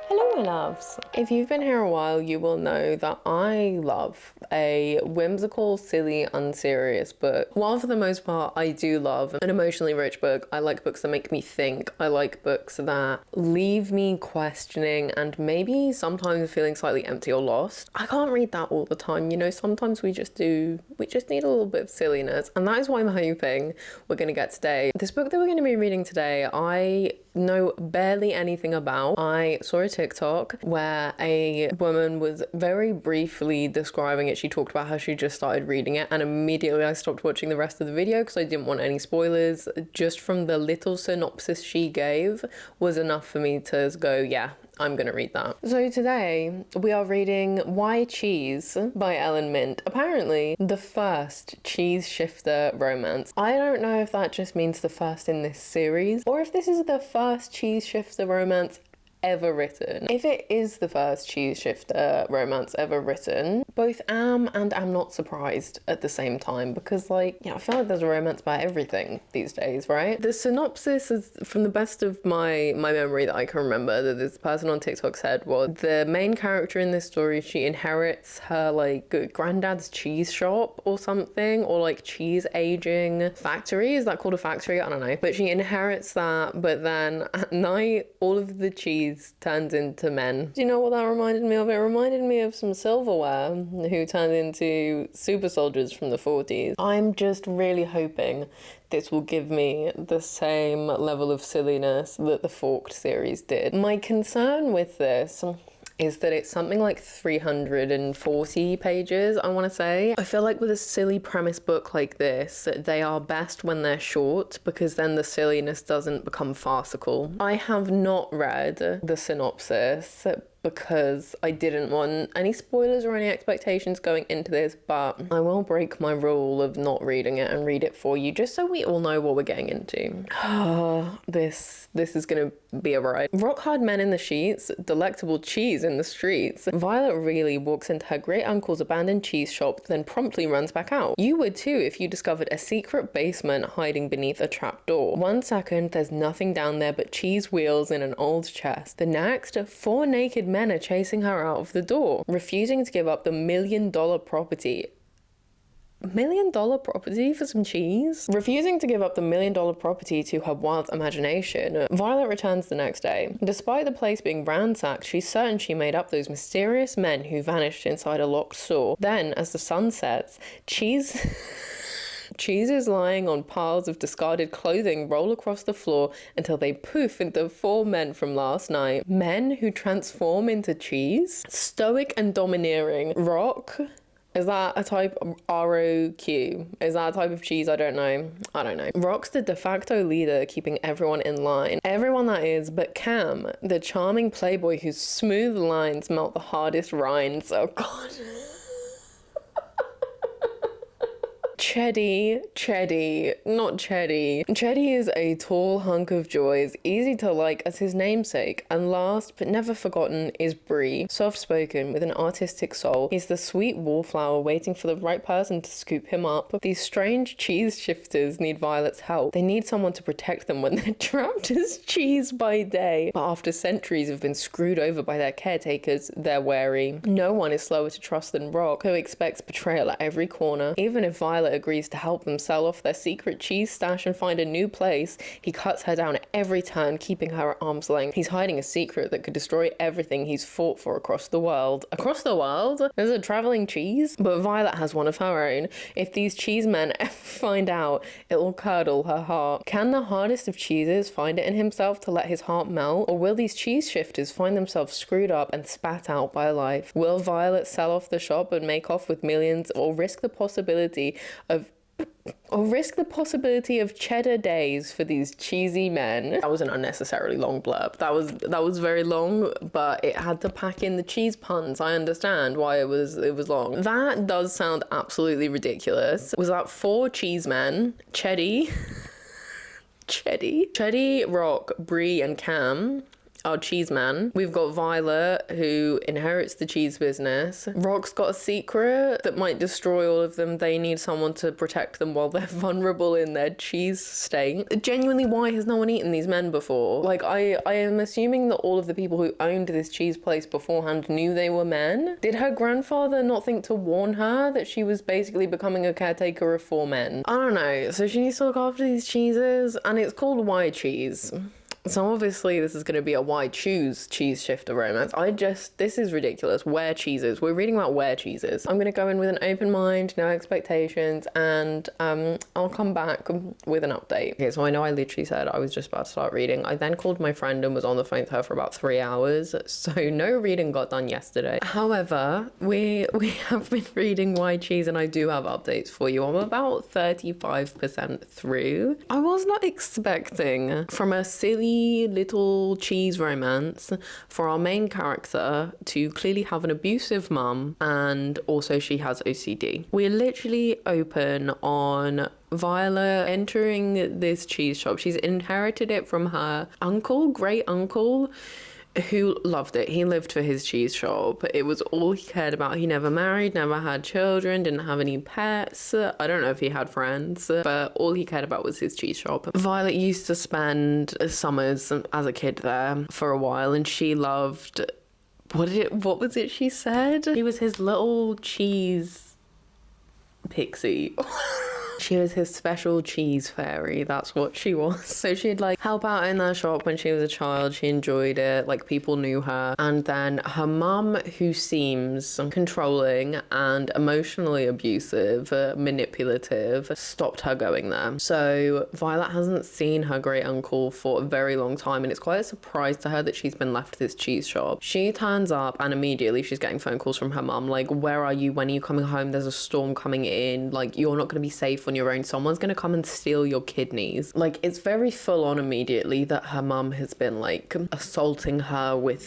Hello, my loves. If you've been here a while, you will know that I love a whimsical, silly, unserious book. While for the most part, I do love an emotionally rich book. I like books that make me think. I like books that leave me questioning and maybe sometimes feeling slightly empty or lost. I can't read that all the time. You know, sometimes we just need a little bit of silliness. And that is what I'm hoping we're going to get today. This book that we're going to be reading today, I know barely anything about. I saw a TikTok where a woman was very briefly describing it. She talked about how she just started reading it, and immediately I stopped watching the rest of the video because I didn't want any spoilers. Just from the little synopsis she gave was enough for me to go, yeah, I'm gonna read that. So today we are reading Why Cheese by Ellen Mint. Apparently the first cheese shifter romance. I don't know if that just means the first in this series or if this is the first cheese shifter romance ever written. If it is the first cheese shifter romance ever written, both am and am not surprised at the same time, because I feel like there's a romance about everything these days, right? The synopsis is, from the best of my memory that I can remember, that this person on TikTok said was the main character in this story, she inherits her granddad's cheese shop or something, or cheese aging factory. Is that called a factory? I don't know. But she inherits that, but then at night all of the cheese turns into men. Do you know what that reminded me of? It reminded me of some silverware who turned into super soldiers from the 40s. I'm just really hoping this will give me the same level of silliness that the Forked series did. My concern with this is that it's something like 340 pages, I want to say. I feel like with a silly premise book like this, they are best when they're short, because then the silliness doesn't become farcical. I have not read the synopsis because I didn't want any spoilers or any expectations going into this, but I will break my rule of not reading it and read it for you, just so we all know what we're getting into. This is gonna be a ride. Rock hard men in the sheets, delectable cheese in the streets. Violet really walks into her great uncle's abandoned cheese shop, then promptly runs back out. You would too if you discovered a secret basement hiding beneath a trapdoor. 1 second, there's nothing down there but cheese wheels in an old chest. The next, 4 naked men are chasing her out of the door, refusing to give up the $1 million property. $1 million property for some cheese? Refusing to give up the $1 million property to her wild imagination, Violet returns the next day. Despite the place being ransacked, she's certain she made up those mysterious men who vanished inside a locked store. Then, as the sun sets, cheeses lying on piles of discarded clothing roll across the floor until they poof into 4 men from last night. Men who transform into cheese? Stoic and domineering. Rock? Is that a type of ROQ? Is that a type of cheese? I don't know. Rock's the de facto leader, keeping everyone in line. Everyone, that is, but Cam, the charming playboy whose smooth lines melt the hardest rinds. Oh god. Not Chetty. Chetty is a tall hunk of joy, easy to like as his namesake, and last but never forgotten is Bree. Soft-spoken with an artistic soul, he's the sweet wallflower waiting for the right person to scoop him up. These strange cheese shifters need Violet's help. They need someone to protect them when they're trapped as cheese by day, but after centuries have been screwed over by their caretakers, they're wary. No one is slower to trust than Rock, who expects betrayal at every corner. Even if Violet agrees to help them sell off their secret cheese stash and find a new place, he cuts her down at every turn, keeping her at arm's length. He's hiding a secret that could destroy everything he's fought for across the world. Across the world? There's a traveling cheese? But Violet has one of her own. If these cheese men ever find out, it'll curdle her heart. Can the hardest of cheeses find it in himself to let his heart melt? Or will these cheese shifters find themselves screwed up and spat out by life? Will Violet sell off the shop and make off with millions, or risk the possibility of cheddar days for these cheesy men? That was an unnecessarily long blurb. That was very long, but it had to pack in the cheese puns. I understand why it was long. That does sound absolutely ridiculous. Was that 4 cheese men? Chetty, Rock, Bree, and Cam our cheese man. We've got Violet, who inherits the cheese business. Rock's got a secret that might destroy all of them. They need someone to protect them while they're vulnerable in their cheese state. Genuinely, why has no one eaten these men before? Like, I am assuming that all of the people who owned this cheese place beforehand knew they were men. Did her grandfather not think to warn her that she was basically becoming a caretaker of 4 men? I don't know. So she needs to look after these cheeses, and it's called Why Cheese. So obviously this is going to be a why choose cheese shifter romance. This is ridiculous. Where cheeses. We're reading about where cheeses. I'm going to go in with an open mind, no expectations, and I'll come back with an update. Okay, so I know I literally said I was just about to start reading. I then called my friend and was on the phone with her for about 3 hours, so no reading got done yesterday. However, we have been reading Why Cheese, and I do have updates for you. I'm about 35% through. I was not expecting from a silly little cheese romance for our main character to clearly have an abusive mum, and also she has OCD. We're literally open on Violet entering this cheese shop. She's inherited it from her uncle, great uncle, who loved it. He lived for his cheese shop. It was all he cared about. He never married, never had children, didn't have any pets. I don't know if he had friends, but all he cared about was his cheese shop. Violet used to spend summers as a kid there for a while, and she loved... What was it she said? She was his little cheese pixie. She was his special cheese fairy. That's what she was. So she'd like help out in their shop when she was a child. She enjoyed it. Like, people knew her. And then her mum, who seems controlling and emotionally abusive, manipulative, stopped her going there. So Violet hasn't seen her great uncle for a very long time, and it's quite a surprise to her that she's been left this cheese shop. She turns up and immediately she's getting phone calls from her mum, like, where are you? When are you coming home? There's a storm coming in. Like, you're not going to be safe on your own. Someone's going to come and steal your kidneys. Like, it's very full on immediately that her mum has been like assaulting her with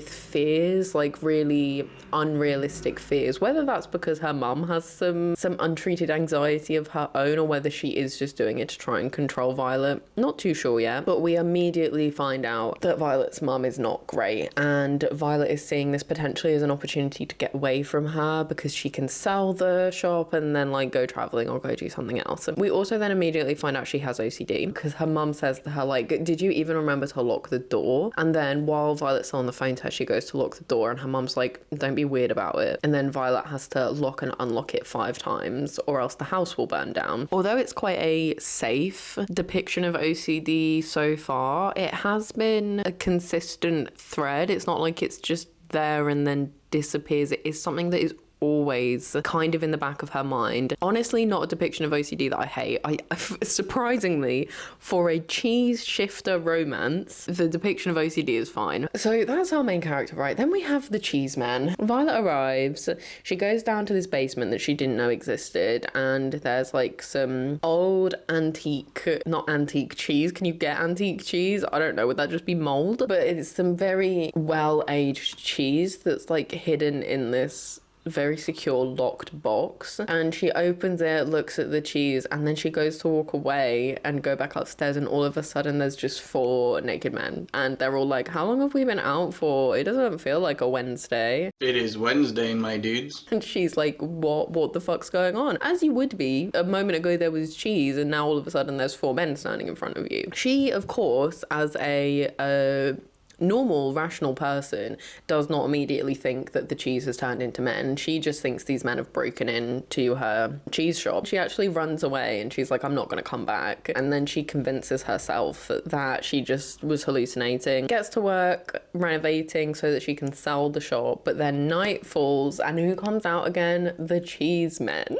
fears, like really unrealistic fears, whether that's because her mum has some untreated anxiety of her own, or whether she is just doing it to try and control Violet. Not too sure yet, but we immediately find out that Violet's mum is not great, and Violet is seeing this potentially as an opportunity to get away from her because she can sell the shop and then like go traveling or go do something else. We also then immediately find out she has OCD because her mum says to her, like, did you even remember to lock the door? And then while Violet's on the phone to her, she goes to lock the door and her mum's like, don't be weird about it. And then Violet has to lock and unlock it 5 times or else the house will burn down. Although it's quite a safe depiction of OCD so far, it has been a consistent thread. It's not like it's just there and then disappears. It is something that is always kind of in the back of her mind. Honestly, not a depiction of OCD that I hate. Surprisingly, for a cheese shifter romance, the depiction of OCD is fine. So that's our main character, right? Then we have the cheese man. Violet arrives. She goes down to this basement that she didn't know existed, and there's like some old not antique cheese. Can you get antique cheese? I don't know. Would that just be mold? But it's some very well-aged cheese that's like hidden in this very secure locked box, and she opens it, looks at the cheese, and then she goes to walk away and go back upstairs, and all of a sudden there's just 4 naked men, and they're all like, how long have we been out for? It doesn't feel like a Wednesday. It is Wednesday, my dudes. And she's like, what the fuck's going on? As you would be. A moment ago there was cheese, and now all of a sudden there's 4 men standing in front of you. She, of course, as a normal, rational person, does not immediately think that the cheese has turned into men. She just thinks these men have broken into her cheese shop. She actually runs away and she's like, I'm not going to come back. And then she convinces herself that she just was hallucinating, gets to work renovating so that she can sell the shop. But then night falls, and who comes out again? The cheese men.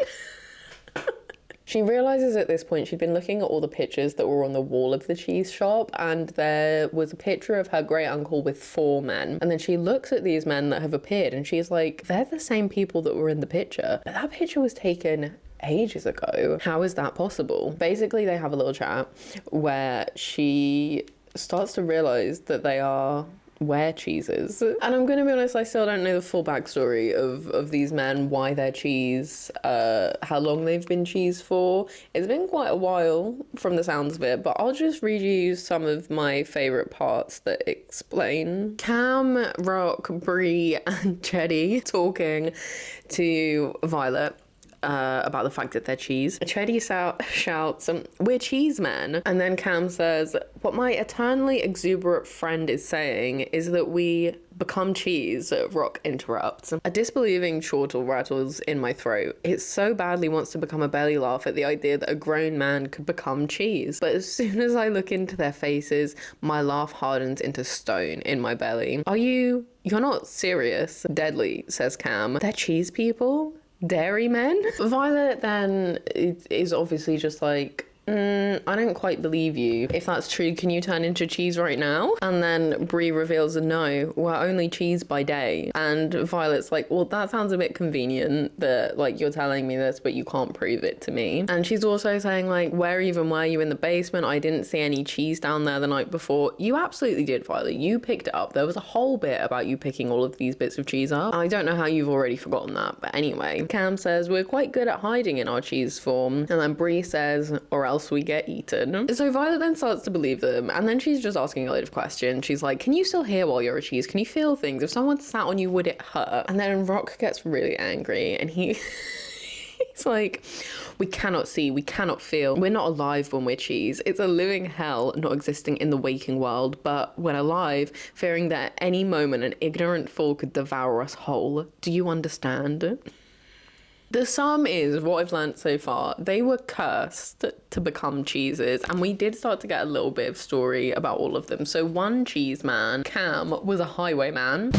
She realises at this point she'd been looking at all the pictures that were on the wall of the cheese shop, and there was a picture of her great uncle with 4 men. And then she looks at these men that have appeared and she's like, they're the same people that were in the picture. But that picture was taken ages ago. How is that possible? Basically, they have a little chat where she starts to realise that they are wear cheeses. And I'm gonna be honest, I still don't know the full backstory of these men, why they're cheese, how long they've been cheese for. It's been quite a while from the sounds of it, but I'll just read you some of my favourite parts that explain. Cam, Rock, Bree and Chetty talking to Violet about the fact that they're cheese. Chetty shouts, "We're cheese men." And then Cam says, "What my eternally exuberant friend is saying is that we become cheese." Rock interrupts. A disbelieving chortle rattles in my throat. It so badly wants to become a belly laugh at the idea that a grown man could become cheese. But as soon as I look into their faces, my laugh hardens into stone in my belly. You're not serious? Deadly, says Cam. They're cheese people? Dairy men? Violet then is obviously just like, I don't quite believe you. If that's true, can you turn into cheese right now? And then Bree reveals, no, we're only cheese by day. And Violet's like, well, that sounds a bit convenient that like you're telling me this, but you can't prove it to me. And she's also saying like, where even were you in the basement? I didn't see any cheese down there the night before. You absolutely did, Violet. You picked it up. There was a whole bit about you picking all of these bits of cheese up. I don't know how you've already forgotten that, but anyway. Cam says, we're quite good at hiding in our cheese form. And then Bree says, or else we get eaten. So Violet then starts to believe them, and then she's just asking a load of questions. She's like, can you still hear while you're a cheese? Can you feel things? If someone sat on you, would it hurt? And then Rock gets really angry, and he's like, we cannot see, we cannot feel. We're not alive when we're cheese. It's a living hell not existing in the waking world, but when alive, fearing that at any moment an ignorant fool could devour us whole. Do you understand? The sum is, what I've learned so far, they were cursed to become cheeses, and we did start to get a little bit of story about all of them. So one cheese man, Cam, was a highwayman.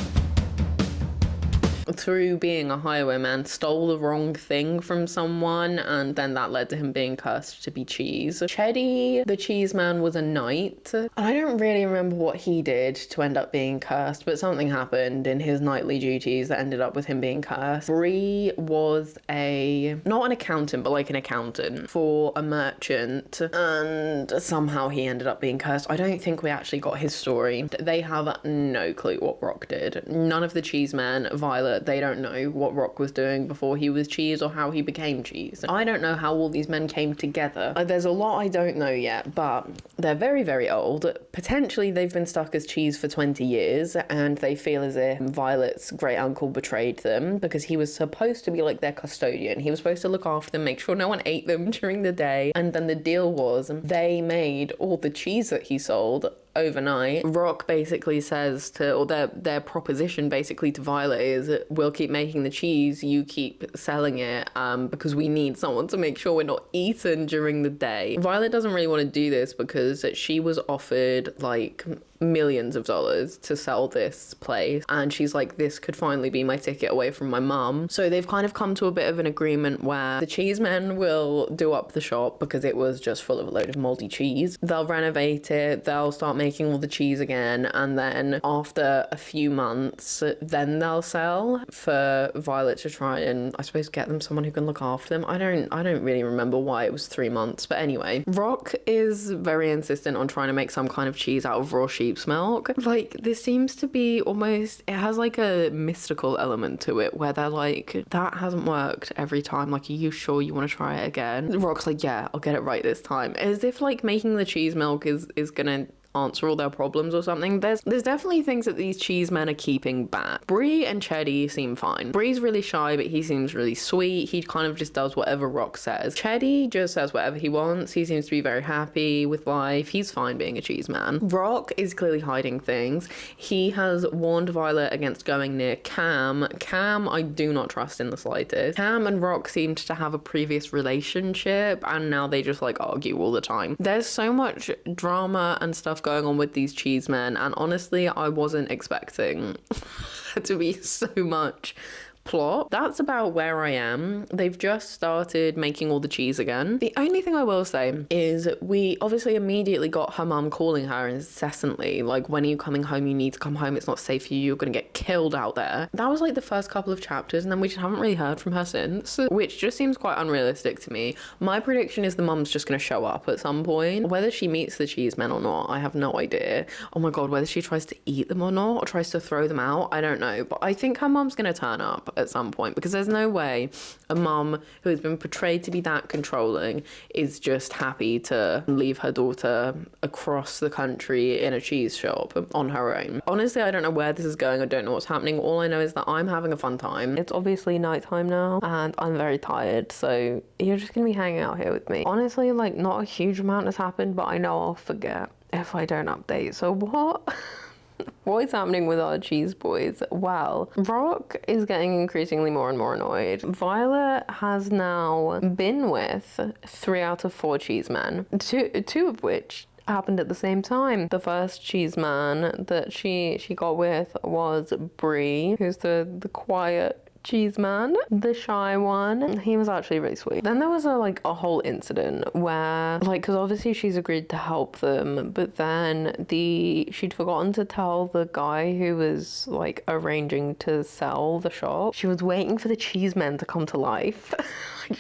Through being a highwayman, stole the wrong thing from someone, and then that led to him being cursed to be cheese. Chetty, the cheese man, was a knight. I don't really remember what he did to end up being cursed, but something happened in his knightly duties that ended up with him being cursed. Bree was not an accountant, but like an accountant for a merchant, and somehow he ended up being cursed. I don't think we actually got his story. They have no clue what Rock did. None of the cheese men, Violet, they don't know what Rock was doing before he was cheese or how he became cheese. I don't know how all these men came together. There's a lot I don't know yet, but they're very, very old. Potentially they've been stuck as cheese for 20 years, and they feel as if Violet's great uncle betrayed them because he was supposed to be like their custodian. He was supposed to look after them, make sure no one ate them during the day. And then the deal was they made all the cheese that he sold overnight. Rock basically says to, or their proposition basically to Violet is, we'll keep making the cheese, you keep selling it, because we need someone to make sure we're not eaten during the day. Violet doesn't really want to do this because she was offered like millions of dollars to sell this place, and she's like, this could finally be my ticket away from my mum. So they've kind of come to a bit of an agreement where the cheesemen will do up the shop because it was just full of a load of moldy cheese. They'll renovate it, they'll start making all the cheese again, and then after a few months then they'll sell for Violet to try and, I suppose, get them someone who can look after them. I don't really remember why it was 3 months, but anyway. Rock is very insistent on trying to make some kind of cheese out of raw sheep's milk. Like, this seems to be almost, it has like a mystical element to it where they're like, that hasn't worked every time, like, are you sure you want to try it again? Rock's like, yeah, I'll get it right this time, as if like making the cheese milk is gonna answer all their problems or something. There's definitely things that these cheese men are keeping back. Bree and Chetty seem fine. Bree's really shy, but he seems really sweet. He kind of just does whatever Rock says. Chetty just says whatever he wants. He seems to be very happy with life. He's fine being a cheese man. Rock is clearly hiding things. He has warned Violet against going near Cam. Cam, I do not trust in the slightest. Cam and Rock seemed to have a previous relationship, and now they just like argue all the time. There's so much drama and stuff going on with these cheesemen, and honestly I wasn't expecting to be so much plot. That's about where I am. They've just started making all the cheese again. The only thing I will say is we obviously immediately got her mum calling her incessantly, like, when are you coming home? You need to come home. It's not safe for you. You're going to get killed out there. That was like the first couple of chapters, and then we just haven't really heard from her since, which just seems quite unrealistic to me. My prediction is the mum's just going to show up at some point. Whether she meets the cheese men or not, I have no idea. Oh my god, whether she tries to eat them or not, or tries to throw them out, I don't know. But I think her mum's going to turn up at some point, because there's no way a mum who has been portrayed to be that controlling is just happy to leave her daughter across the country in a cheese shop on her own. Honestly, I don't know where this is going. I don't know what's happening. All I know is that I'm having a fun time. It's obviously nighttime now and I'm very tired, so you're just gonna be hanging out here with me. Honestly, like, not a huge amount has happened, but I know I'll forget if I don't update. So what? What is happening with our cheese boys? Well, Rock is getting increasingly more and more annoyed. Violet has now been with 3 out of 4 cheese men, two of which happened at the same time. The first cheese man that she got with was Bree, who's the quiet cheese man, the shy one. He was actually really sweet. Then there was a whole incident where, like, because obviously she's agreed to help them, but then she'd forgotten to tell the guy who was like arranging to sell the shop. She was waiting for the cheese men to come to life.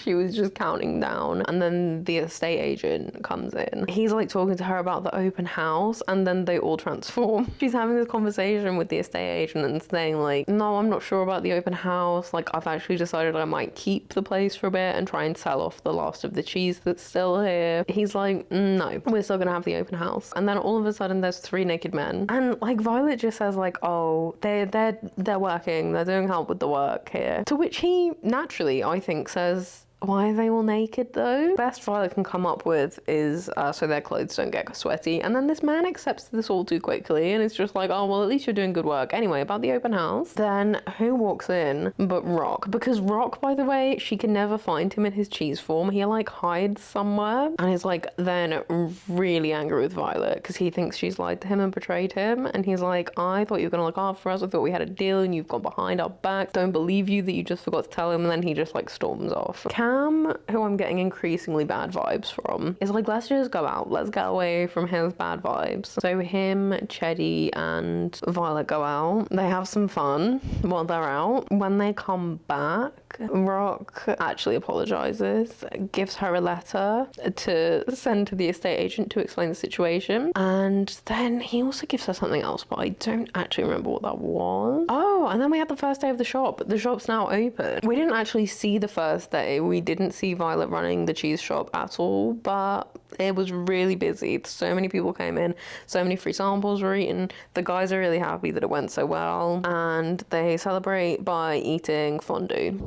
She was just counting down, and then the estate agent comes in. He's like talking to her about the open house, and then they all transform. She's having this conversation with the estate agent and saying like, no, I'm not sure about the open house. Like, I've actually decided I might keep the place for a bit and try and sell off the last of the cheese that's still here. He's like, no, we're still gonna have the open house. And then all of a sudden there's 3 naked men, and like Violet just says like, oh, they're working, they're doing help with the work here. To which he naturally, I think, says, why are they all naked though? Best Violet can come up with is so their clothes don't get sweaty. And then this man accepts this all too quickly, and it's just like, oh, well, at least you're doing good work. Anyway, about the open house, then who walks in but Rock? Because Rock, by the way, she can never find him in his cheese form. He like hides somewhere and is like then really angry with Violet because he thinks she's lied to him and betrayed him. And he's like, I thought you were gonna look after us. I thought we had a deal and you've gone behind our back. Don't believe you that you just forgot to tell him. And then he just like storms off. Cam, who I'm getting increasingly bad vibes from, is like, let's just go out. Let's get away from his bad vibes. So him, Cheddy, and Violet go out. They have some fun while they're out. When they come back, Rock actually apologizes, gives her a letter to send to the estate agent to explain the situation. And then he also gives her something else, but I don't actually remember what that was. Oh, and then we had the first day of the shop. The shop's now open. We didn't actually see the first day. We didn't see Violet running the cheese shop at all, but it was really busy. So many people came in, so many free samples were eaten. The guys are really happy that it went so well, and they celebrate by eating fondue.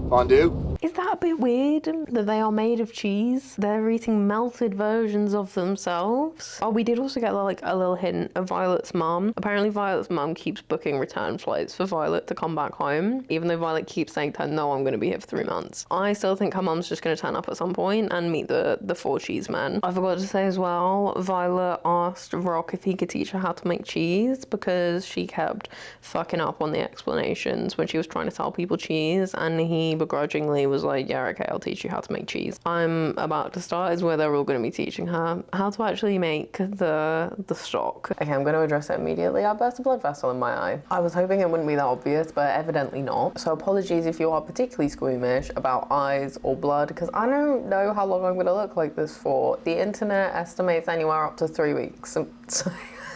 Fondue? Is that a bit weird that they are made of cheese? They're eating melted versions of themselves. Oh, we did also get like a little hint of Violet's mum. Apparently Violet's mum keeps booking return flights for Violet to come back home, even though Violet keeps saying to her, no, I'm going to be here for 3 months. I still think her mum's just going to turn up at some point and meet the 4 cheese men. I forgot to say as well, Violet asked Rock if he could teach her how to make cheese because she kept fucking up on the explanations when she was trying to tell people cheese, and he begrudgingly was like, yeah, okay, I'll teach you how to make cheese. I'm about to start is where they're all going to be teaching her how to actually make the stock. Okay, I'm going to address it immediately. I burst a blood vessel in my eye. I was hoping it wouldn't be that obvious, but evidently not. So apologies if you are particularly squeamish about eyes or blood, because I don't know how long I'm going to look like this for. The internet estimates anywhere up to 3 weeks. So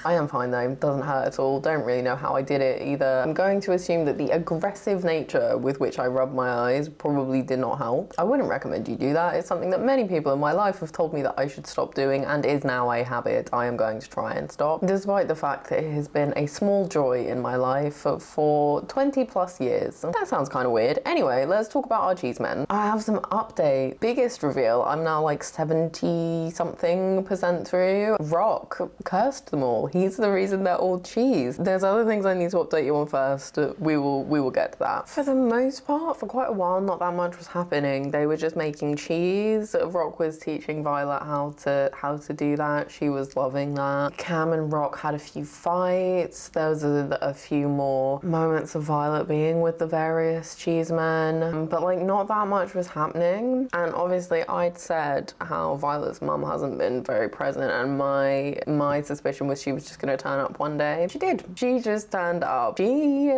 I am fine though, doesn't hurt at all. Don't really know how I did it either. I'm going to assume that the aggressive nature with which I rubbed my eyes probably did not help. I wouldn't recommend you do that. It's something that many people in my life have told me that I should stop doing and is now a habit I am going to try and stop, despite the fact that it has been a small joy in my life for 20 plus years. That sounds kind of weird. Anyway, let's talk about our cheese men. I have some update. Biggest reveal, I'm now like 70-something% through. Rock cursed them all. He's the reason they're all cheese. There's other things I need to update you on first. We will get to that. For the most part, for quite a while, not that much much was happening. They were just making cheese. Rock was teaching Violet how to do that. She was loving that. Cam and Rock had a few fights. There was a few more moments of Violet being with the various cheesemen, but like not that much was happening. And obviously I'd said how Violet's mum hasn't been very present, and my suspicion was she was just going to turn up one day. She did. She just turned up. She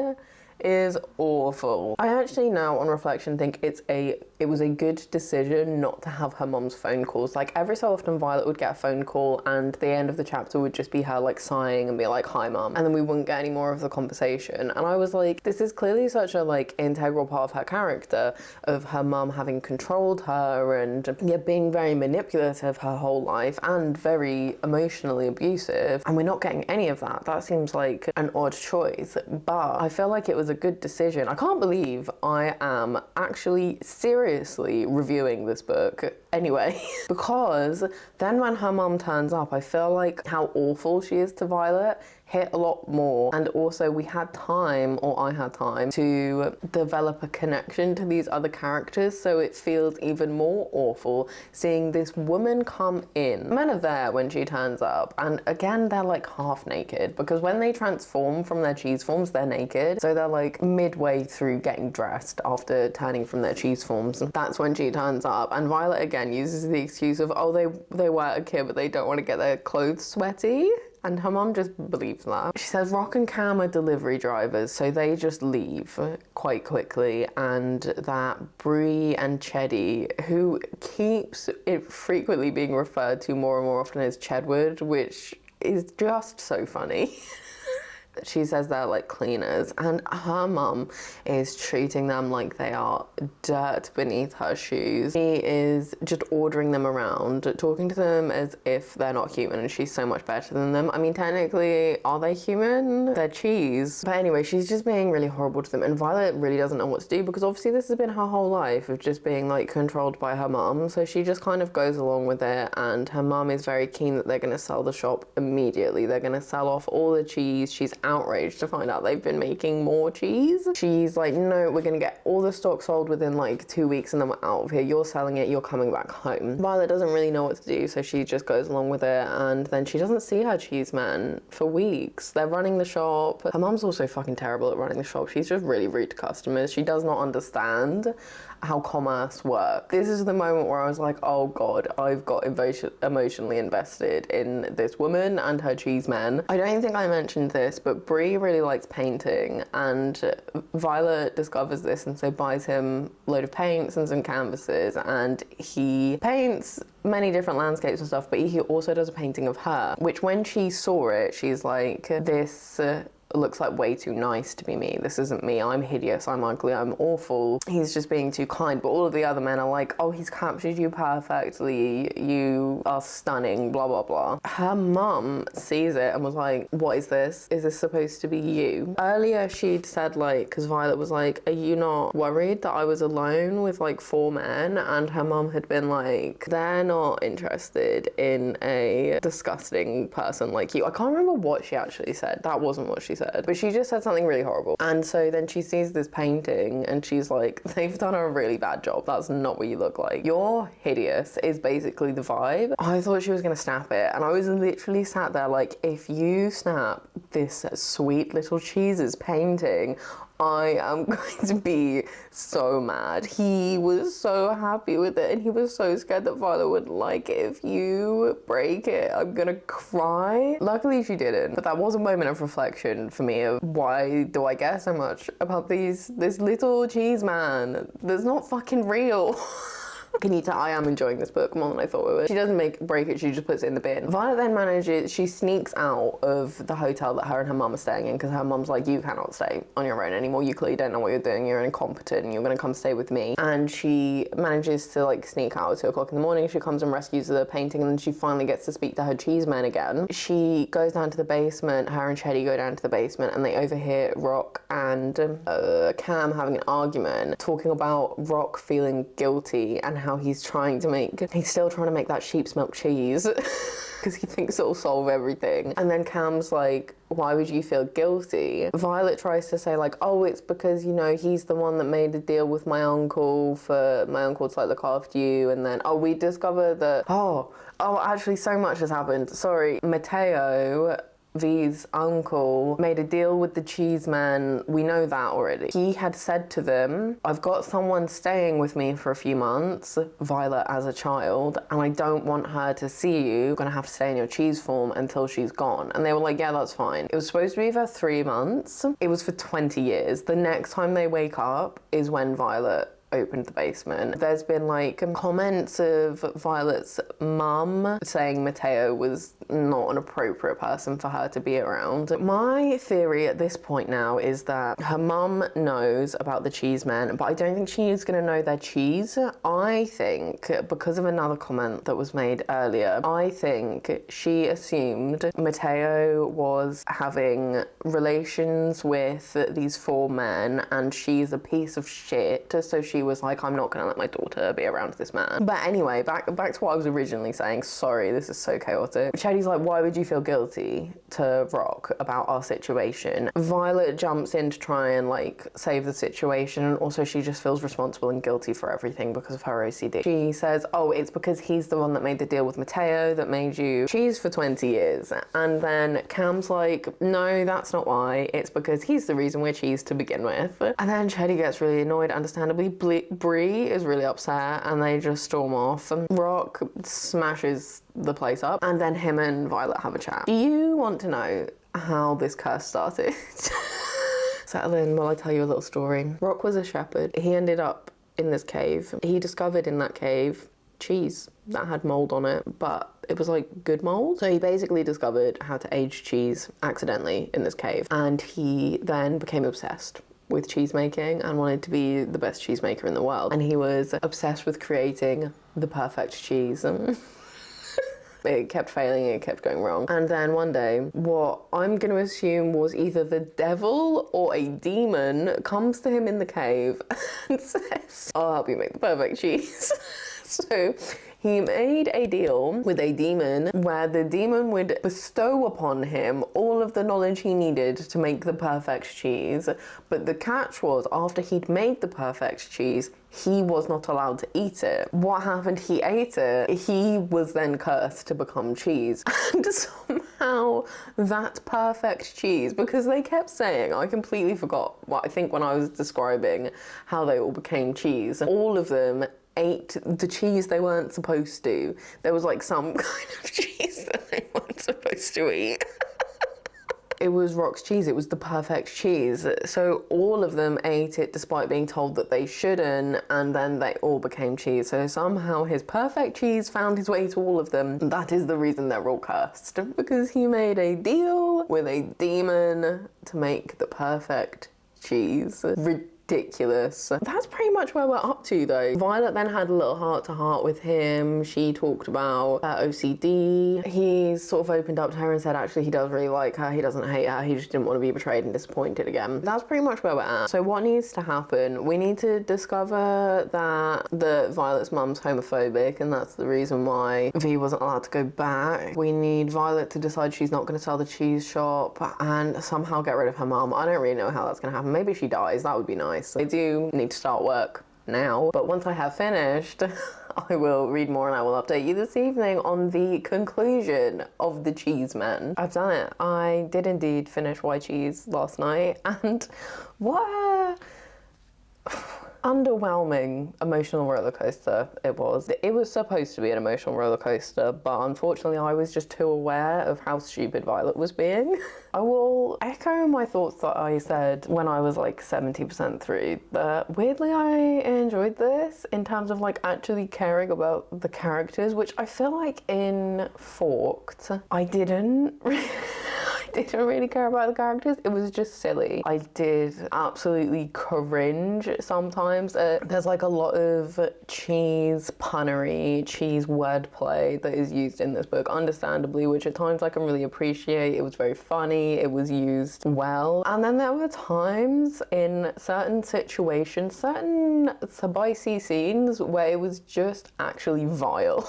is awful. I actually now on reflection think it was a good decision not to have her mum's phone calls. Like every so often Violet would get a phone call and the end of the chapter would just be her like sighing and be like, "Hi mum," and then we wouldn't get any more of the conversation. And I was like, this is clearly such a like integral part of her character, of her mum having controlled her and being very manipulative her whole life and very emotionally abusive, and we're not getting any of that. That seems like an odd choice, but I feel like it was a good decision. I can't believe I am actually seriously reviewing this book anyway, because then when her mum turns up, I feel like how awful she is to Violet hit a lot more. And also we had time, or I had time, to develop a connection to these other characters, so it feels even more awful seeing this woman come in. Men are there when she turns up, and again they're like half naked, because when they transform from their cheese forms they're naked, so they're like midway through getting dressed after turning from their cheese forms. That's when she turns up, and Violet again uses the excuse of, oh, they were a kid but they don't want to get their clothes sweaty. And her mum just believes that. She says Rock and Cam are delivery drivers, so they just leave quite quickly, and that Bree and Cheddy, who keeps it frequently being referred to more and more often as Chedwood, which is just so funny. She says they're like cleaners, and her mum is treating them like they are dirt beneath her shoes. She is just ordering them around, talking to them as if they're not human and she's so much better than them. I mean, technically, are they human? They're cheese. But anyway, she's just being really horrible to them, and Violet really doesn't know what to do, because obviously this has been her whole life of just being like controlled by her mum, so she just kind of goes along with it. And her mum is very keen that they're going to sell the shop immediately. They're going to sell off all the cheese. She's outraged to find out they've been making more cheese. She's like, no, we're gonna get all the stock sold within like 2 weeks and then we're out of here. You're selling it, you're coming back home. Violet doesn't really know what to do, so she just goes along with it, and then she doesn't see her cheese man for weeks. They're running the shop. Her mum's also fucking terrible at running the shop. She's just really rude to customers. She does not understand how commerce works. This is the moment where I was like, oh god, I've got emotionally invested in this woman and her cheese men. I don't think I mentioned this, but Bree really likes painting, and Violet discovers this and so buys him a load of paints and some canvases, and he paints many different landscapes and stuff, but he also does a painting of her, which when she saw it, she's like, this looks like way too nice to be me. This isn't me. I'm hideous. I'm ugly. I'm awful. He's just being too kind. But all of the other men are like, oh, he's captured you perfectly. You are stunning, blah, blah, blah. Her mum sees it and was like, what is this? Is this supposed to be you? Earlier she'd said like, because Violet was like, are you not worried that I was alone with like 4 men? And her mum had been like, they're not interested in a disgusting person like you. I can't remember what she actually said. That wasn't what she said, but she just said something really horrible. And so then she sees this painting and she's like, they've done a really bad job. That's not what you look like. You're hideous is basically the vibe. I thought she was gonna snap it, and I was literally sat there like, if you snap this sweet little cheese's painting, I am going to be so mad. He was so happy with it, and he was so scared that Violet wouldn't like it if you break it. I'm gonna cry. Luckily she didn't, but that was a moment of reflection for me of why do I care so much about this little cheese man that's not fucking real. Can you tell I am enjoying this book more than I thought I would? She doesn't break it, she just puts it in the bin. Violet then manages, she sneaks out of the hotel that her and her mum are staying in, because her mum's like, you cannot stay on your own anymore. You clearly don't know what you're doing. You're incompetent and you're gonna come stay with me. And she manages to like sneak out at 2 o'clock in the morning. She comes and rescues the painting, and then she finally gets to speak to her cheese man again. She goes down to the basement, her and Cheddy go down to the basement, and they overhear Rock and Cam having an argument, talking about Rock feeling guilty and how he's still trying to make that sheep's milk cheese. because he thinks it'll solve everything. And then Cam's like, why would you feel guilty? Violet tries to say like, oh, it's because, you know, he's the one that made a deal with my uncle for my uncle to like look after you. And then, we discover that, actually so much has happened. Sorry, Mateo, V's uncle, made a deal with the cheese man. We know that already. He had said to them, I've got someone staying with me for a few months, Violet as a child, and I don't want her to see you. You're gonna have to stay in your cheese form until she's gone. And they were like, yeah, that's fine. It was supposed to be for 3 months. It was for 20 years. The next time they wake up is when Violet opened the basement. There's been like comments of Violet's mum saying Mateo was not an appropriate person for her to be around. My theory at this point now is that her mum knows about the cheese men, but I don't think she is going to know their cheese. I think because of another comment that was made earlier, I think she assumed Mateo was having relations with these 4 men and she's a piece of shit, so she was like, I'm not gonna let my daughter be around this man. But anyway, back to what I was originally saying. Sorry, this is so chaotic. Chetty's like, why would you feel guilty to Rock about our situation? Violet jumps in to try and like save the situation, and also she just feels responsible and guilty for everything because of her OCD. She says, oh, it's because he's the one that made the deal with Mateo that made you cheese for 20 years. And then Cam's like, no, that's not why. It's because he's the reason we're cheese to begin with. And then Chetty gets really annoyed, understandably. Bree is really upset and they just storm off. Rock smashes the place up and then him and Violet have a chat. Do you want to know how this curse started? Settle in while I tell you a little story. Rock was a shepherd. He ended up in this cave. He discovered in that cave cheese that had mold on it, but it was like good mold. So he basically discovered how to age cheese accidentally in this cave, and he then became obsessed with cheese making and wanted to be the best cheesemaker in the world. And he was obsessed with creating the perfect cheese. It kept failing, it kept going wrong. And then one day, what I'm going to assume was either the devil or a demon comes to him in the cave and says, I'll help you make the perfect cheese. So he made a deal with a demon where the demon would bestow upon him all of the knowledge he needed to make the perfect cheese. But the catch was, after he'd made the perfect cheese, he was not allowed to eat it. What happened? He ate it. He was then cursed to become cheese. And somehow that perfect cheese, because they kept saying, I completely forgot what I think when I was describing how they all became cheese, all of them ate the cheese they weren't supposed to. There was like some kind of cheese that they weren't supposed to eat. It was Rock's cheese, it was the perfect cheese. So all of them ate it despite being told that they shouldn't, and then they all became cheese. So somehow his perfect cheese found his way to all of them. That is the reason they're all cursed, because he made a deal with a demon to make the perfect cheese. Ridiculous. That's pretty much where we're up to though. Violet then had a little heart-to-heart with him. She talked about her OCD. He sort of opened up to her and said actually he does really like her, he doesn't hate her, he just didn't want to be betrayed and disappointed again. That's pretty much where we're at. So what needs to happen? We need to discover that Violet's mum's homophobic and that's the reason why V wasn't allowed to go back. We need Violet to decide she's not going to sell the cheese shop and somehow get rid of her mum. I don't really know how that's going to happen. Maybe she dies, that would be nice. I do need to start work now, but once I have finished, I will read more and I will update you this evening on the conclusion of The Cheese Men. I've done it. I did indeed finish Why Cheese last night, and what underwhelming emotional roller coaster it was. It was supposed to be an emotional roller coaster, but unfortunately I was just too aware of how stupid Violet was being. I will echo my thoughts that I said when I was like 70% through, that weirdly I enjoyed this in terms of like actually caring about the characters, which I feel like in Forked I didn't. I didn't really care about the characters. It was just silly. I did absolutely cringe sometimes. There's like a lot of cheese punnery, cheese wordplay that is used in this book, understandably, which at times I can really appreciate. It was very funny. It was used well. And then there were times in certain situations, certain spicy scenes where it was just actually vile.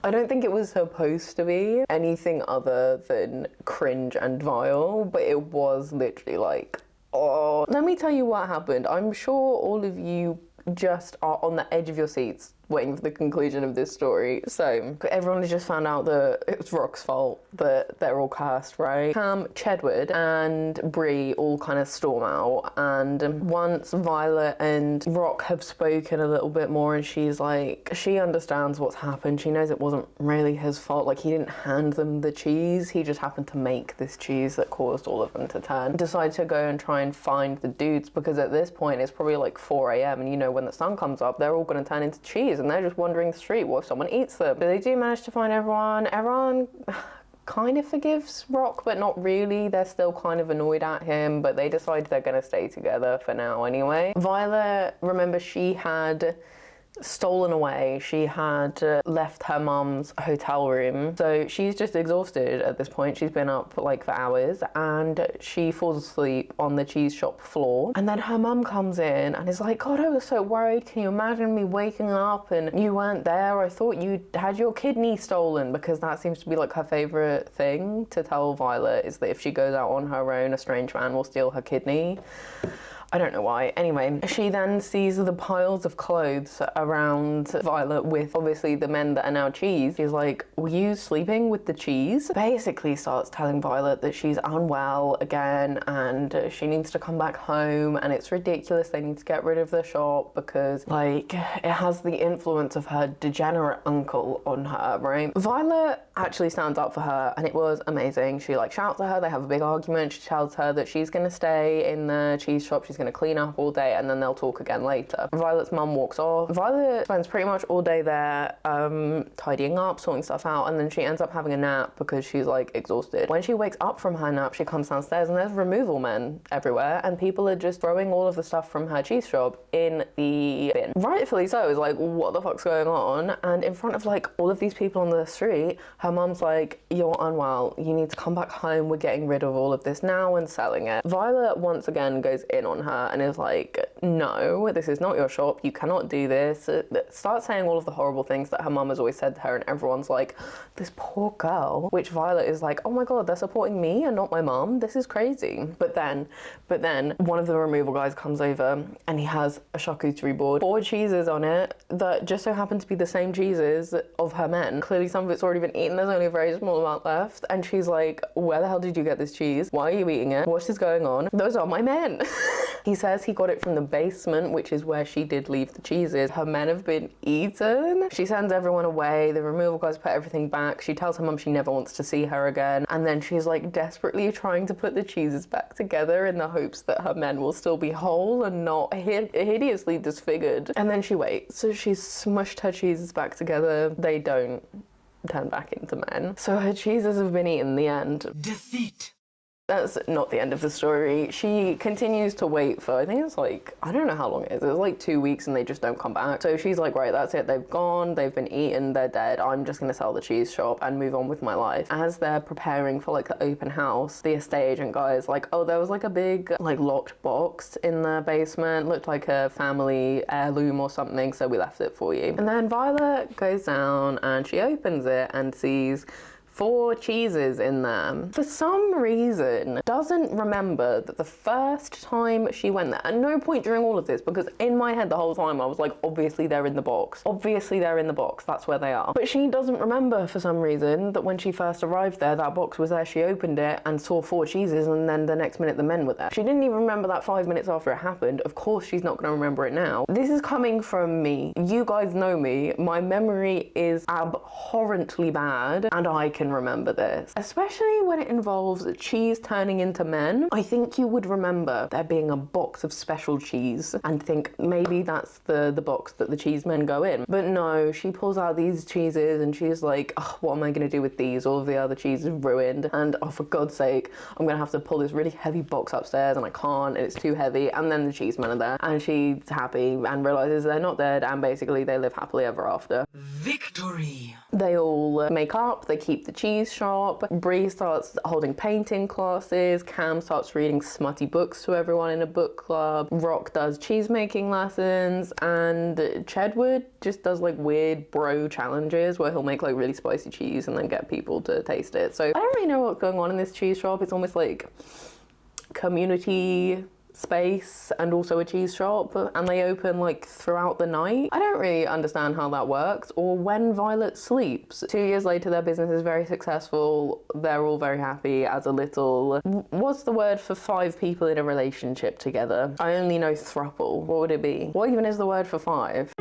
I don't think it was supposed to be anything other than cringe and vile, but it was literally like, oh. Let me tell you what happened. I'm sure all of you just are on the edge of your seats waiting for the conclusion of this story. So everyone has just found out that it was Rock's fault, that they're all cursed, right? Cam, Chedward and Bree all kind of storm out, and once Violet and Rock have spoken a little bit more, and she's like, she understands what's happened. She knows it wasn't really his fault. Like, he didn't hand them the cheese. He just happened to make this cheese that caused all of them to turn. Decide to go and try and find the dudes, because at this point it's probably like 4 a.m. and you know, when the sun comes up, they're all going to turn into cheese, and they're just wandering the street. What if someone eats them? So they do manage to find everyone. Everyone kind of forgives Rock, but not really. They're still kind of annoyed at him, but they decide they're going to stay together for now anyway. Violet, remember, she had stolen away. She had left her mum's hotel room, so she's just exhausted at this point. She's been up like for hours, and she falls asleep on the cheese shop floor, and then her mum comes in and is like, God, I was so worried. Can you imagine me waking up and you weren't there? I thought you had your kidney stolen, because that seems to be like her favorite thing to tell Violet, is that if she goes out on her own, a strange man will steal her kidney. I don't know why. Anyway, she then sees the piles of clothes around Violet with obviously the men that are now cheese. She's like, were you sleeping with the cheese? Basically starts telling Violet that she's unwell again and she needs to come back home, and it's ridiculous. They need to get rid of the shop because, like, it has the influence of her degenerate uncle on her, right? Violet actually stands up for her, and it was amazing. She like shouts at her. They have a big argument. She tells her that she's gonna stay in the cheese shop. She's going to clean up all day, and then they'll talk again later. Violet's mum walks off. Violet spends pretty much all day there tidying up, sorting stuff out, and then she ends up having a nap because she's like exhausted. When she wakes up from her nap, she comes downstairs and there's removal men everywhere, and people are just throwing all of the stuff from her cheese shop in the bin. Rightfully so. It's like, what the fuck's going on? And in front of like all of these people on the street, her mum's like, you're unwell, you need to come back home, we're getting rid of all of this now and selling it. Violet once again goes in on her and is like, no, this is not your shop, you cannot do this. Starts saying all of the horrible things that her mum has always said to her, and everyone's like, this poor girl. Which Violet is like, oh my god, they're supporting me and not my mum, this is crazy. But then one of the removal guys comes over and he has a charcuterie board, 4 cheeses on it that just so happen to be the same cheeses of her men. Clearly some of it's already been eaten, there's only a very small amount left, and she's like, where the hell did you get this cheese? Why are you eating it? What is going on? Those are my men. He says he got it from the basement, which is where she did leave the cheeses. Her men have been eaten. She sends everyone away. The removal guys put everything back. She tells her mum she never wants to see her again. And then she's like desperately trying to put the cheeses back together in the hopes that her men will still be whole and not hideously disfigured. And then she waits. So she's smushed her cheeses back together. They don't turn back into men. So her cheeses have been eaten in the end. Defeat. That's not the end of the story. She continues to wait for, I think it's like, I don't know how long it is. It's like 2 weeks and they just don't come back. So she's like, right, that's it. They've gone, they've been eaten, they're dead. I'm just gonna sell the cheese shop and move on with my life. As they're preparing for like the open house, the estate agent guy is like, oh, there was like a big like locked box in the basement. Looked like a family heirloom or something, so we left it for you. And then Violet goes down and she opens it and sees 4 cheeses in there. For some reason, doesn't remember that the first time she went there, at no point during all of this, because in my head the whole time I was like, obviously they're in the box. Obviously they're in the box, that's where they are. But she doesn't remember for some reason that when she first arrived there, that box was there. She opened it and saw 4 cheeses, and then the next minute the men were there. She didn't even remember that 5 minutes after it happened. Of course she's not gonna remember it now. This is coming from me. You guys know me. My memory is abhorrently bad, and I can can remember this. Especially when it involves cheese turning into men. I think you would remember there being a box of special cheese and think maybe that's the box that the cheese men go in. But no, she pulls out these cheeses and she's like, oh, what am I going to do with these? All of the other cheese is ruined. And oh, for God's sake, I'm going to have to pull this really heavy box upstairs and I can't, and it's too heavy. And then the cheese men are there and she's happy and realizes they're not dead, and basically they live happily ever after. Victory! They all make up, they keep the cheese shop. Bree starts holding painting classes, Cam starts reading smutty books to everyone in a book club, Rock does cheese making lessons, and Chedwood just does like weird bro challenges where he'll make like really spicy cheese and then get people to taste it. So I don't really know what's going on in this cheese shop. It's almost like community space and also a cheese shop, and they open like throughout the night. I don't really understand how that works or when Violet sleeps. 2 years later, their business is very successful. They're all very happy as a little, what's the word for 5 people in a relationship together? I only know throuple. What would it be? What even is the word for 5?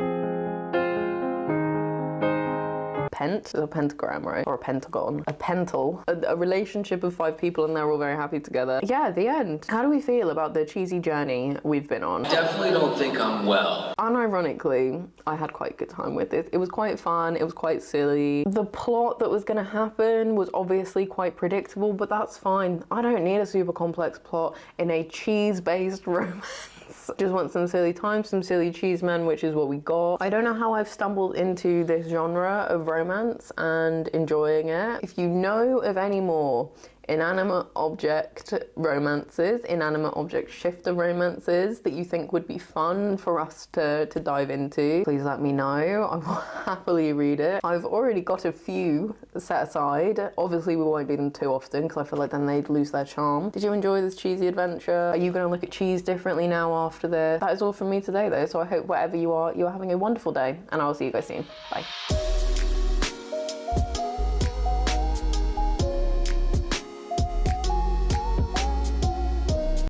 Pent, a pentagram, right? Or a pentagon. A pental. A relationship of 5 people and they're all very happy together. Yeah, the end. How do we feel about the cheesy journey we've been on? Definitely don't think I'm well. Unironically, I had quite a good time with it. It was quite fun, it was quite silly. The plot that was gonna happen was obviously quite predictable, but that's fine. I don't need a super complex plot in a cheese-based romance. Just want some silly time, some silly cheese men, which is what we got. I don't know how I've stumbled into this genre of romance and enjoying it. If you know of any more inanimate object romances, inanimate object shifter romances that you think would be fun for us to dive into, please let me know. I will happily read it. I've already got a few set aside. Obviously we won't do them too often because I feel like then they'd lose their charm. Did you enjoy this cheesy adventure? Are you going to look at cheese differently now after this? That is all from me today though, so I hope wherever you are, you're having a wonderful day, and I'll see you guys soon. Bye.